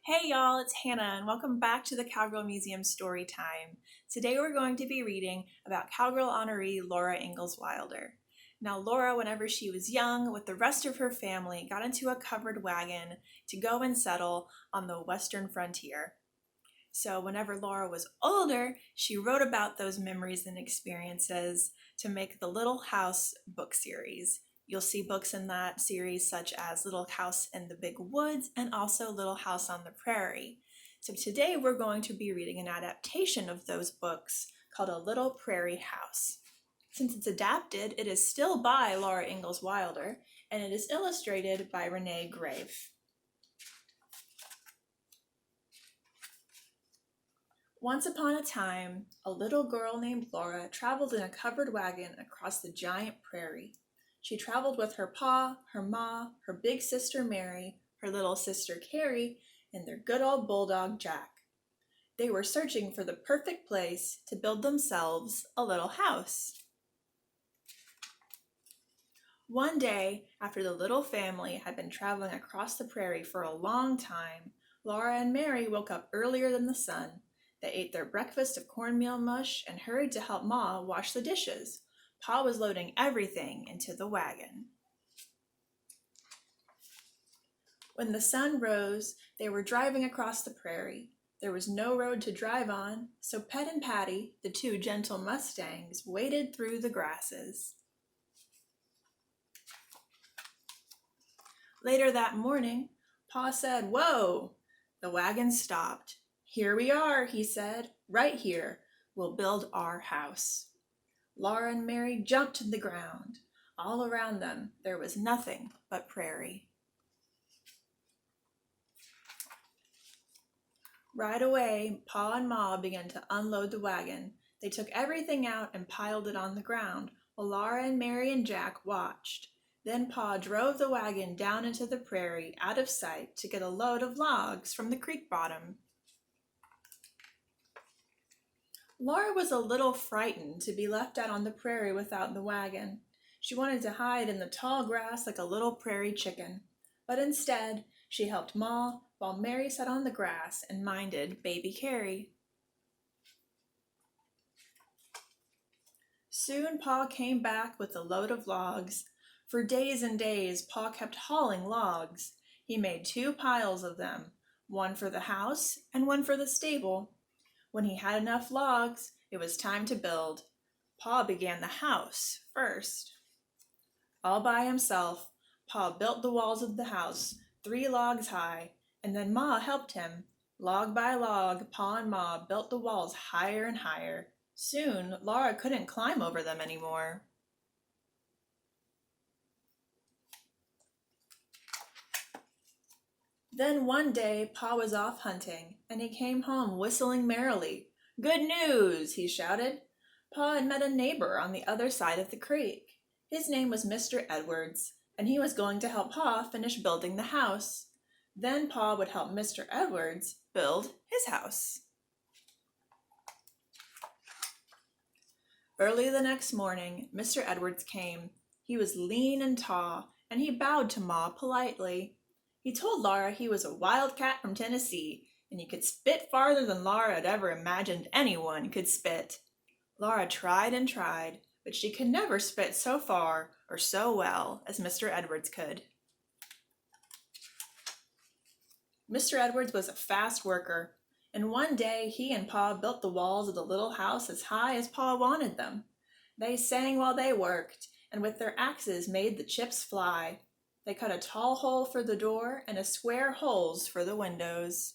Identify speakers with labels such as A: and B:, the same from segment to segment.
A: Hey y'all, it's Hannah and welcome back to the Cowgirl Museum Story Time. Today we're going to be reading about Cowgirl Honoree Laura Ingalls Wilder. Now Laura, whenever she was young, with the rest of her family, got into a covered wagon to go and settle on the western frontier. So whenever Laura was older, she wrote about those memories and experiences to make the Little House book series. You'll see books in that series such as Little House in the Big Woods and also Little House on the Prairie. So today we're going to be reading an adaptation of those books called A Little Prairie House. Since it's adapted, it is still by Laura Ingalls Wilder and it is illustrated by Renee Grave. Once upon a time, a little girl named Laura traveled in a covered wagon across the giant prairie. She traveled with her pa, her ma, her big sister Mary, her little sister Carrie, and their good old bulldog Jack. They were searching for the perfect place to build themselves a little house. One day, after the little family had been traveling across the prairie for a long time, Laura and Mary woke up earlier than the sun. They ate their breakfast of cornmeal mush and hurried to help Ma wash the dishes. Pa was loading everything into the wagon. When the sun rose, they were driving across the prairie. There was no road to drive on, so Pet and Patty, the two gentle mustangs, waded through the grasses. Later that morning, Pa said, "Whoa!" The wagon stopped. "Here we are," he said. "Right here. We'll build our house." Laura and Mary jumped to the ground. All around them, there was nothing but prairie. Right away, Pa and Ma began to unload the wagon. They took everything out and piled it on the ground, while Laura and Mary and Jack watched. Then Pa drove the wagon down into the prairie, out of sight, to get a load of logs from the creek bottom. Laura was a little frightened to be left out on the prairie without the wagon. She wanted to hide in the tall grass like a little prairie chicken. But instead, she helped Ma while Mary sat on the grass and minded baby Carrie. Soon Pa came back with a load of logs. For days and days, Pa kept hauling logs. He made 2 piles of them, one for the house and one for the stable. When he had enough logs, it was time to build. Pa began the house first. All by himself, Pa built the walls of the house 3 logs high, and then Ma helped him. Log by log, Pa and Ma built the walls higher and higher. Soon, Laura couldn't climb over them anymore. Then one day, Pa was off hunting, and he came home whistling merrily. "Good news!" he shouted. Pa had met a neighbor on the other side of the creek. His name was Mr. Edwards, and he was going to help Pa finish building the house. Then Pa would help Mr. Edwards build his house. Early the next morning, Mr. Edwards came. He was lean and tall, and he bowed to Ma politely. He told Laura he was a wildcat from Tennessee, and he could spit farther than Laura had ever imagined anyone could spit. Laura tried and tried, but she could never spit so far or so well as Mr. Edwards could. Mr. Edwards was a fast worker, and one day he and Pa built the walls of the little house as high as Pa wanted them. They sang while they worked, and with their axes made the chips fly. They cut a tall hole for the door and a square holes for the windows.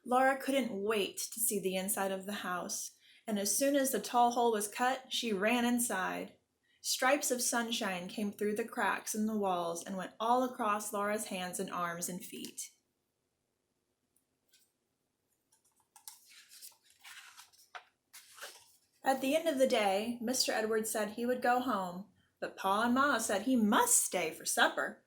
A: Laura couldn't wait to see the inside of the house, and as soon as the tall hole was cut, she ran inside. Stripes of sunshine came through the cracks in the walls and went all across Laura's hands and arms and feet. At the end of the day, Mr. Edwards said he would go home, but Pa and Ma said he must stay for supper.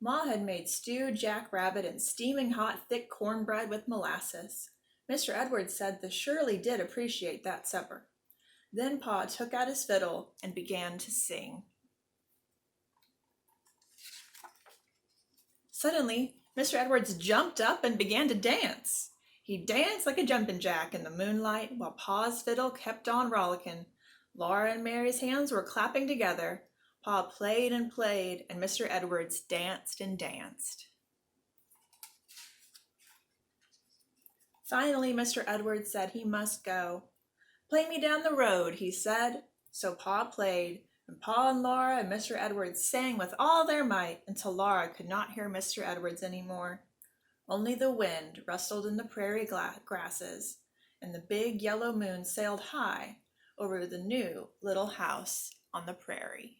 A: Ma had made stewed jackrabbit and steaming hot thick cornbread with molasses. Mr. Edwards said the Shirley did appreciate that supper. Then Pa took out his fiddle and began to sing. Suddenly, Mr. Edwards jumped up and began to dance. He danced like a jumping jack in the moonlight while Pa's fiddle kept on rollicking. Laura and Mary's hands were clapping together. Pa played and played, and Mr. Edwards danced and danced. Finally, Mr. Edwards said he must go. "Play me down the road," he said. So Pa played, and Pa and Laura and Mr. Edwards sang with all their might until Laura could not hear Mr. Edwards anymore. Only the wind rustled in the prairie grasses, and the big yellow moon sailed high over the new little house on the prairie.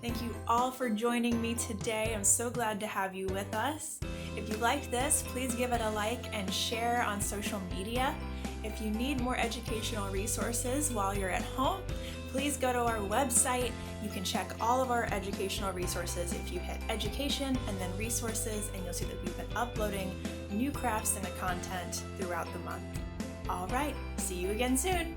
A: Thank you all for joining me today. I'm so glad to have you with us. If you liked this, please give it a like and share on social media. If you need more educational resources while you're at home, please go to our website. You can check all of our educational resources if you hit education and then resources, and you'll see that we've been uploading new crafts and content throughout the month. All right, see you again soon.